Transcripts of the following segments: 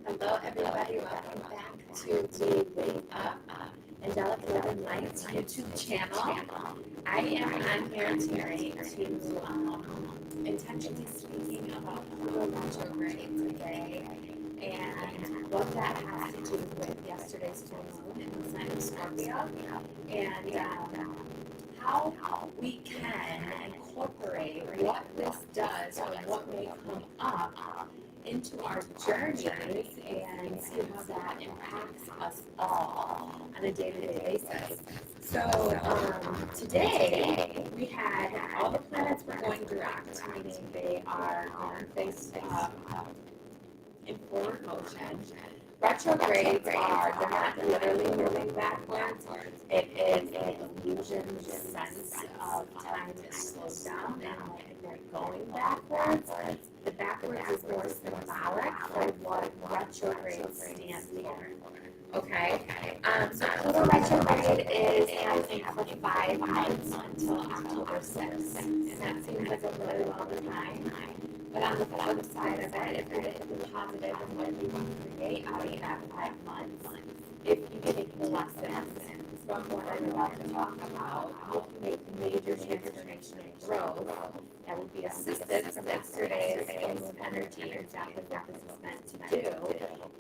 Hello, everybody. Welcome back to the Wake Up Angelic Living Light YouTube channel. I am on here tonight to intentionally speaking about Pluto retrograde today and what that has to do with yesterday's full moon in the sign of Scorpio and how we can incorporate what this does or what may come up into our journeys and see how that impacts us all on a day-to-day basis. So today we had all the planets were going direct, meaning they are going face up in forward motion. Retrogrades are, they're not literally moving backwards. It is an illusion, the sense of time is slowed down and they're going backwards. The backwards is more symbolic for what retrograde stands for. Okay? So Pluto retrograde is happening for 5 months until October 6th. And that seems like a really long time. But on the flip side of it, if you're thinking positive and what you can create out of that 5 months, if you take the lessons from what I'm about to talk about, you can make major transformation and growth that would be assisted from yesterday's full energy and exactly what this is meant to do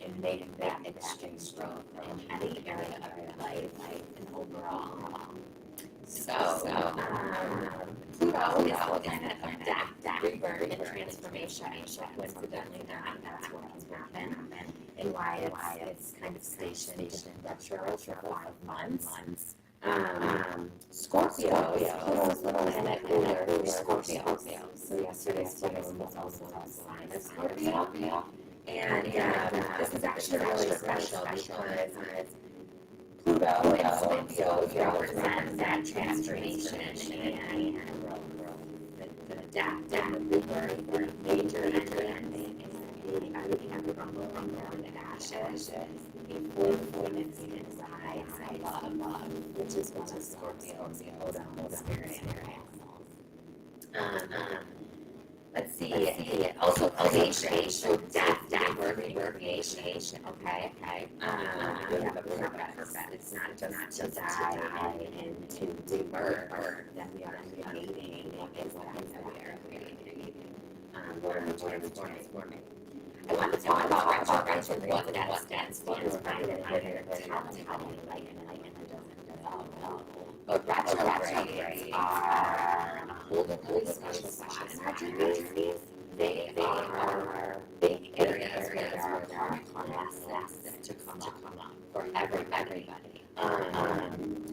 and make that exchange growth in any area of your life and overall. So, Pluto is the planet of death, rebirth, and transformation. So coincidentally, that's what has happened and why it's kind of stationed in retro for 5 months. Scorpio is Pluto's little planet ruler for Scorpio. So yesterday's full was also a sign of Scorpio. And this is actually really special because Pluto and Scorpio represent that transformation and the death and the rebirth, the major entrance, and everything from the ashes, a fullness inside love, which is what a Scorpio's experience. Let's see. Also creation, so death, rebirth, creation. Okay. We have a purpose. It's not just to die and to rebirth. That we are creating is what we are creating. We're transforming. I want to talk about retrograde and what that stands for. Right, and how to tell me like it doesn't develop. But retrogrades are really special energies. They are big areas where there are karmic classes to come up for everybody.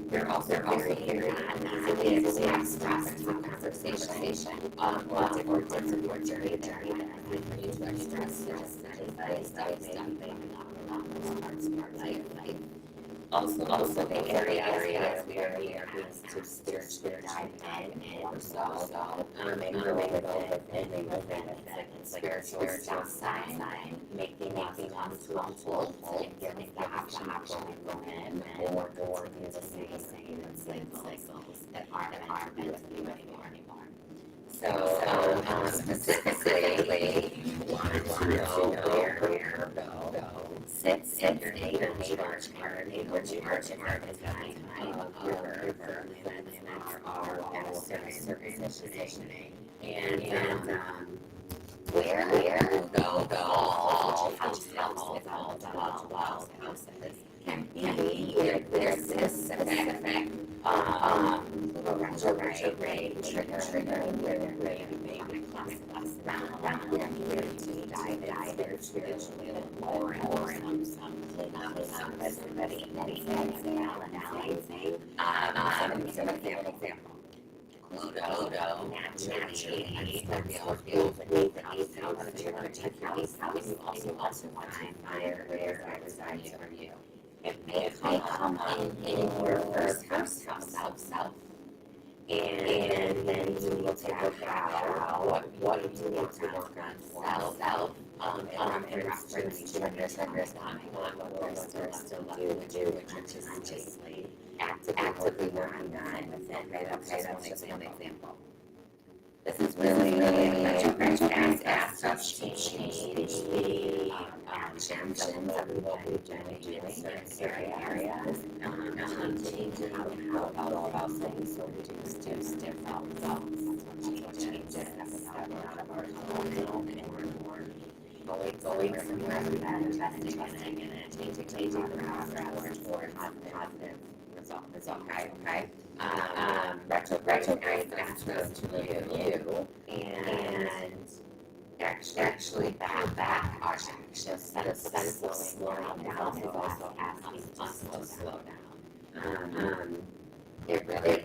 They're also very non-easily expressed through conversation or different journey that for you to express stuff maybe parts of life. Also the areas where we are used to spiritually dive in more so, and go within spiritual stop sign, making us comfortable and giving the option to go in or continue to stay in cycles that aren't meant to be anymore. So, specifically, you want to know where to go. Sits in your natal chart. Natal chart is the time of your birth. Planets are at a certain positioning. And where you go, house is all about houses. Can be where this specific retrograde triggering where you maybe around where you need to dive spiritually a little more and some everybody balancing. Some example. Pluto naturally Scorpio beneath the house. You want to check your house. You also want to find where that resides for you. It may come in your first house, self. And then you will take a look at what you need to work on self. In reference to triggers coming on, what we're still do consciously, actively working on with it. Right? Okay, that's just one example. This is really retrograde asks us to change the actions that we will be doing in certain areas, changing how we go about things, so we do stiff results, changes that step out of our comfort zone, and we're more going somewhere and investing in it, changing the process towards positive result, okay? Retrograde asks us to review and actually back our actions. That is slowing down is also asking us to slow down. It really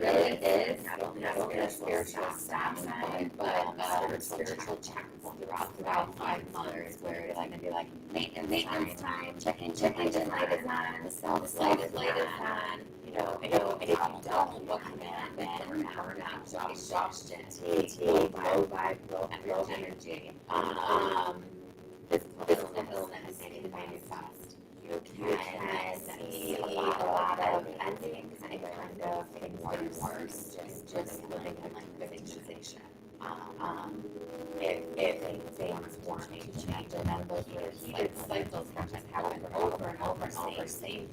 is not only a spiritual side, but spiritual checks throughout 5 months where it's going to be like maintenance time, checking the light is on, the self-light is on. If you don't, what can happen? Burnout, exhaustion, fatigue, low vibe, low energy. This illness can manifest. You can see a lot of endings and kind of things getting worse, just living in like victimization. If things want to change, and then those repeated cycles can just happen over and over, same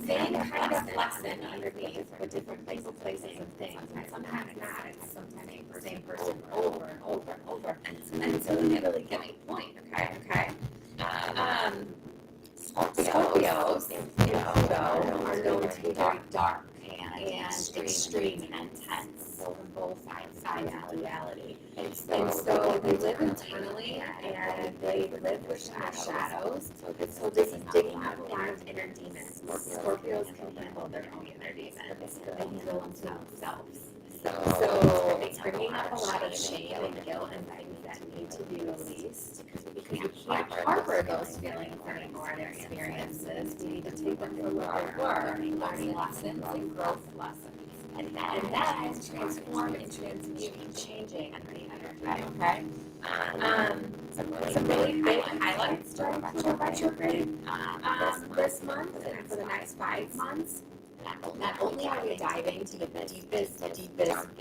kind of lesson underneath with different places and things, and sometimes not. It's sometimes the same person over and over, until you really get a point. Okay. Scorpios, are known to be very dark and extreme and intense on both sides of reality. And so they live internally and they live with shadows. So this is digging up a lot of inner demons. Scorpios can handle their own inner demons. They handle themselves. So it's bringing up a lot of shame and guilt and things that need to be released because you can't harbor those feelings anymore and experiences. You need to take them for what they were, learning lessons and growth lessons. And that is transform and transmute and changing okay? Some really big highlights during retrograde this month and for the next 5 months. Not only are we diving to the deepest,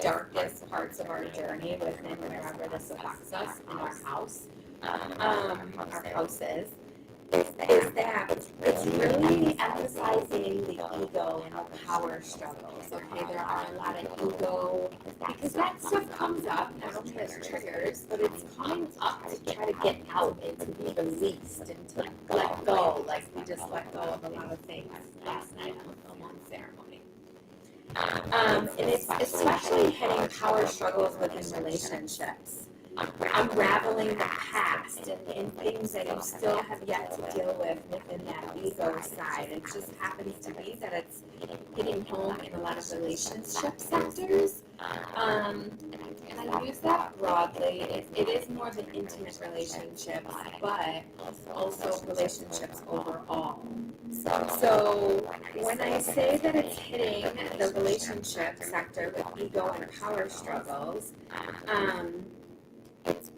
darkest parts of our journey within wherever this affects us in our house, our houses, is that it's really emphasizing the ego and the power struggles. Okay, there are a lot of ego because that stuff comes up not only as triggers, but it's coming up to try to get out and to be released and to let go, like we just let go of a lot of things last night on the full moon ceremony. And it's especially hitting power struggles within relationships. Unraveling the past and things that you still have yet to deal with within that ego side. It just happens to be that it's hitting home in a lot of relationship sectors. And I use that broadly. It is more than intimate relationships, but also relationships overall. So when I say that it's hitting the relationship sector with ego and power struggles,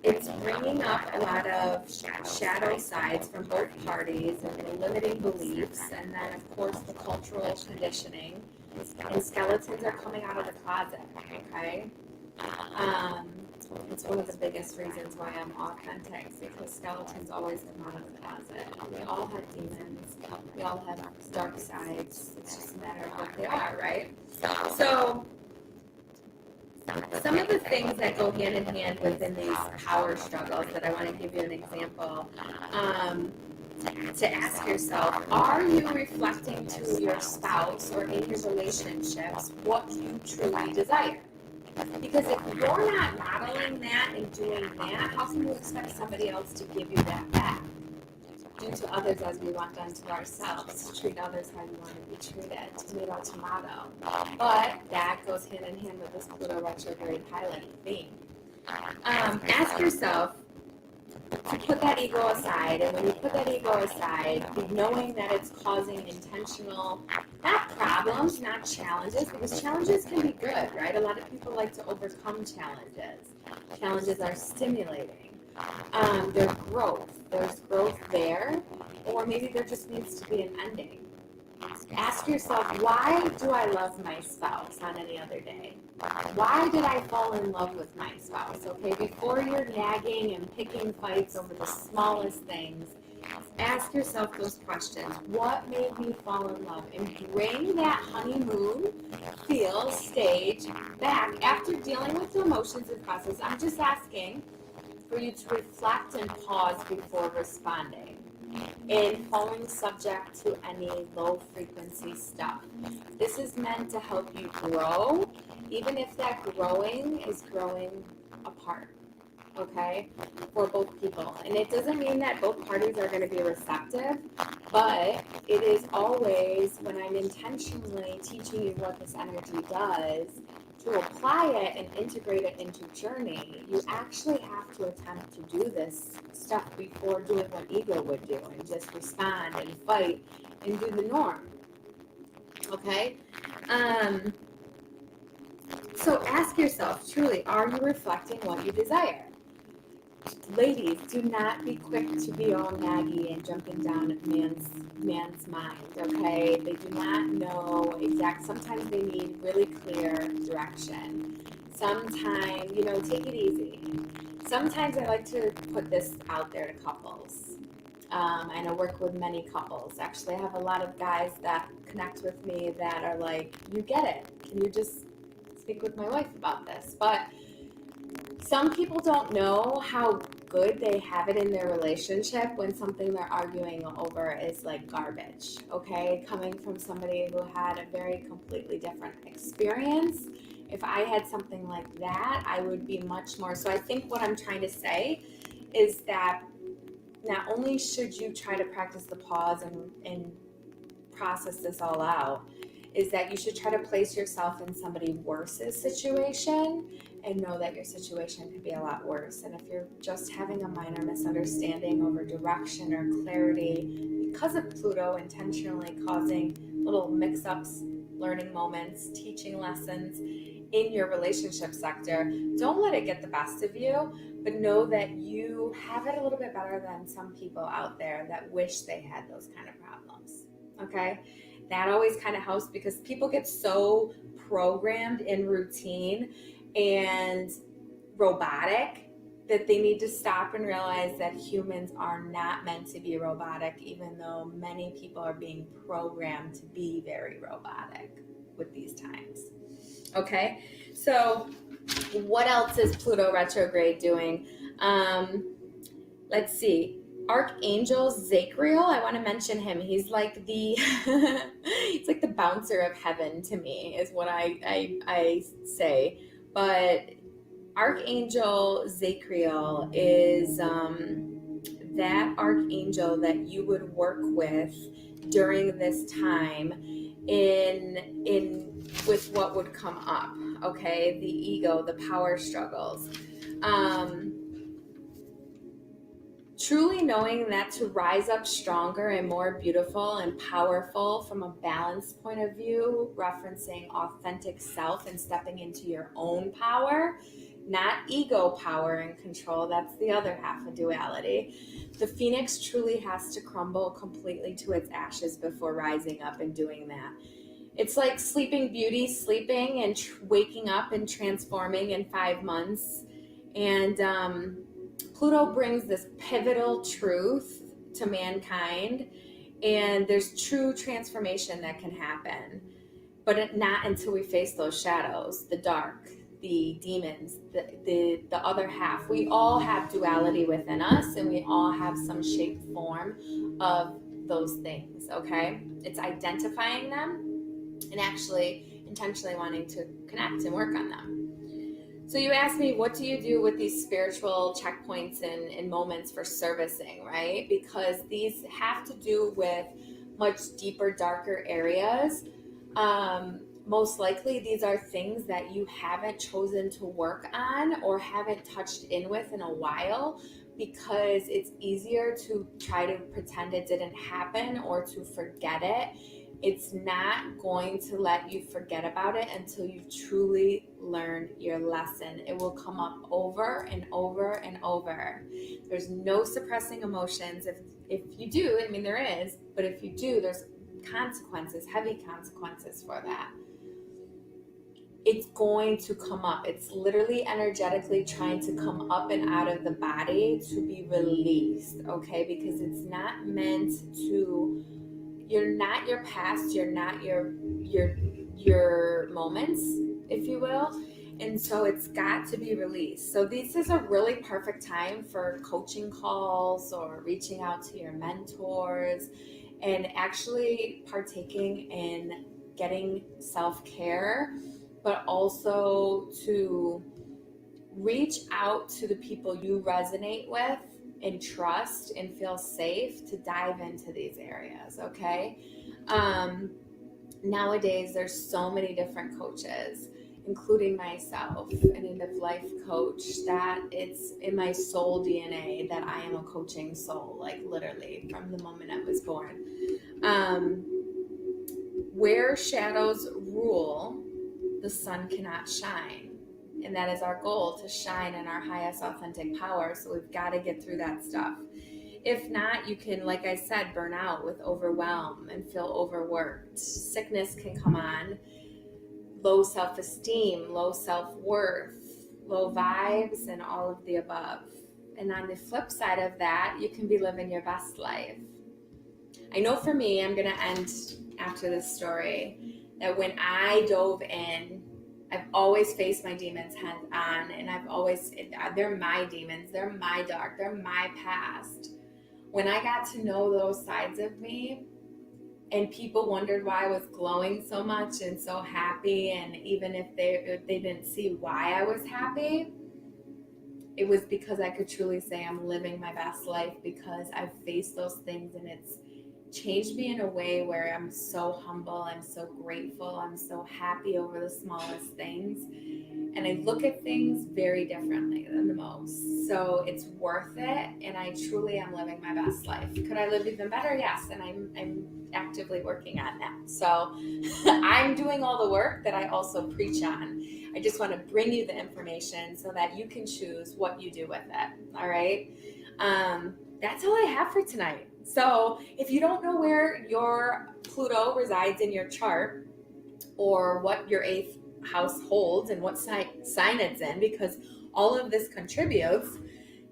it's bringing up a lot of shadow sides from both parties and limiting beliefs, and then of course the cultural conditioning. And skeletons are coming out of the closet, okay? It's one of the biggest reasons why I'm authentic, because skeletons always come out of the closet. We all have demons. We all have dark sides. It's just a matter of what they are, right? So some of the things that go hand in hand within these power struggles that I want to give you an example, to ask yourself, are you reflecting to your spouse or in your relationships what you truly desire? Because if you're not modeling that and doing that, how can you expect somebody else to give you that back? Do to others as we want done to ourselves. Treat others how you want to be treated. Tomato, tomato. But that goes hand in hand with this Pluto retrograde highlighting theme. Ask yourself to put that ego aside, and when you put that ego aside, knowing that it's causing intentional, not problems, not challenges, because challenges can be good, right? A lot of people like to overcome challenges. Challenges are stimulating. There's growth there, or maybe there just needs to be an ending. Ask yourself, why do I love my spouse on any other day? Why did I fall in love with my spouse? Okay, before you're nagging and picking fights over the smallest things, ask yourself those questions. What made me fall in love? And bring that honeymoon feel stage back after dealing with the emotions and process. I'm just asking for you to reflect and pause before responding and falling subject to any low frequency stuff. This is meant to help you grow, even if that growing is growing apart, okay, for both people. And it doesn't mean that both parties are going to be receptive, but it is always, when I'm intentionally teaching you what this energy does, to apply it and integrate it into journey, you actually have to attempt to do this stuff before doing what ego would do and just respond and fight and do the norm. Okay? So ask yourself, truly, are you reflecting what you desire? Ladies, do not be quick to be all naggy and jumping down at man's mind, okay? They do not know sometimes they need really clear direction. Sometimes, take it easy. Sometimes I like to put this out there to couples. And I work with many couples. Actually, I have a lot of guys that connect with me that are like, you get it. Can you just speak with my wife about this? But some people don't know how good they have it in their relationship when something they're arguing over is like garbage, okay? Coming from somebody who had a very completely different experience. If I had something like that, I would be much more. So I think what I'm trying to say is that not only should you try to practice the pause and process this all out, is that you should try to place yourself in somebody worse's situation and know that your situation could be a lot worse. And if you're just having a minor misunderstanding over direction or clarity because of Pluto intentionally causing little mix-ups, learning moments, teaching lessons in your relationship sector, don't let it get the best of you, but know that you have it a little bit better than some people out there that wish they had those kind of problems, okay? That always kind of helps because people get so programmed in routine and robotic that they need to stop and realize that humans are not meant to be robotic, even though many people are being programmed to be very robotic with these times. Okay, so what else is Pluto retrograde doing? Let's see. Archangel Zacriel, I want to mention him. He's like he's like the bouncer of heaven to me, is what I say. But Archangel Zacriel is that archangel that you would work with during this time in with what would come up. Okay, the ego, the power struggles. Truly knowing that to rise up stronger and more beautiful and powerful from a balanced point of view, referencing authentic self and stepping into your own power, not ego power and control. That's the other half of duality. The phoenix truly has to crumble completely to its ashes before rising up and doing that. It's like Sleeping Beauty, sleeping and waking up and transforming in 5 months. And Pluto brings this pivotal truth to mankind, and there's true transformation that can happen, but not until we face those shadows, the dark, the demons, the other half. We all have duality within us, and we all have some shape, form of those things, okay? It's identifying them and actually intentionally wanting to connect and work on them. So you asked me, what do you do with these spiritual checkpoints and moments for servicing, right? Because these have to do with much deeper, darker areas. Most likely these are things that you haven't chosen to work on or haven't touched in with in a while, because it's easier to try to pretend it didn't happen or to forget it. It's not going to let you forget about it until you've truly learned your lesson. It will come up over and over and over. There's no suppressing emotions. If you do, I mean, there is, but if you do, there's consequences, heavy consequences for that. it's going to come up. It's literally energetically trying to come up and out of the body to be released, okay? Because it's not meant to, you're not your past, you're not your moments, if you will. And so it's got to be released. So this is a really perfect time for coaching calls or reaching out to your mentors and actually partaking in getting self-care, but also to reach out to the people you resonate with and trust and feel safe to dive into these areas, okay? Nowadays, there's so many different coaches, including myself, an end of life coach, that it's in my soul DNA that I am a coaching soul, like literally from the moment I was born. Where shadows rule, the sun cannot shine. And that is our goal, to shine in our highest authentic power. So we've got to get through that stuff. If not, you can, like I said, burn out with overwhelm and feel overworked. Sickness can come on, low self-esteem, low self-worth, low vibes, and all of the above. And on the flip side of that, you can be living your best life. I know for me, I'm going to end after this story, that when I dove in, I've always faced my demons head on, and they're my demons, they're my dark, they're my past. When I got to know those sides of me, and people wondered why I was glowing so much and so happy, and even if they didn't see why I was happy, it was because I could truly say I'm living my best life, because I've faced those things and it's changed me in a way where I'm so humble, I'm so grateful, I'm so happy over the smallest things, and I look at things very differently than the most. So it's worth it, and I truly am living my best life. Could I live even better? Yes, and I'm actively working on that. So I'm doing all the work that I also preach on. I just want to bring you the information so that you can choose what you do with it. All right. That's all I have for tonight. So if you don't know where your Pluto resides in your chart, or what your 8th house holds and what sign it's in, because all of this contributes,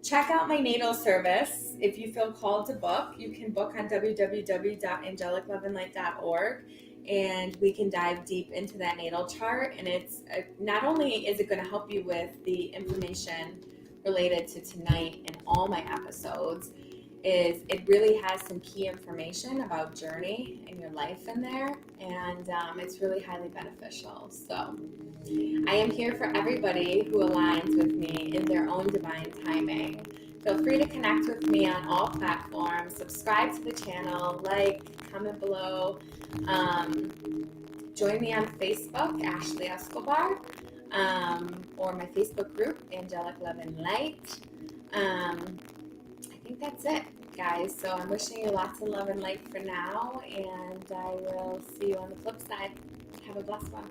check out my natal service. If you feel called to book, you can book on www.angelicloveandlight.org, and we can dive deep into that natal chart. And it's not only is it going to help you with the information related to tonight and all my episodes, is it really has some key information about journey in your life in there, and it's really highly beneficial. So I am here for everybody who aligns with me in their own divine timing. Feel free to connect with me on all platforms. Subscribe to the channel, like, comment below. Join me on Facebook, Ashley Escobar, or my Facebook group, Angelic Love and Light. I think that's it, guys. So I'm wishing you lots of love and light for now, and I will see you on the flip side. Have a blessed one.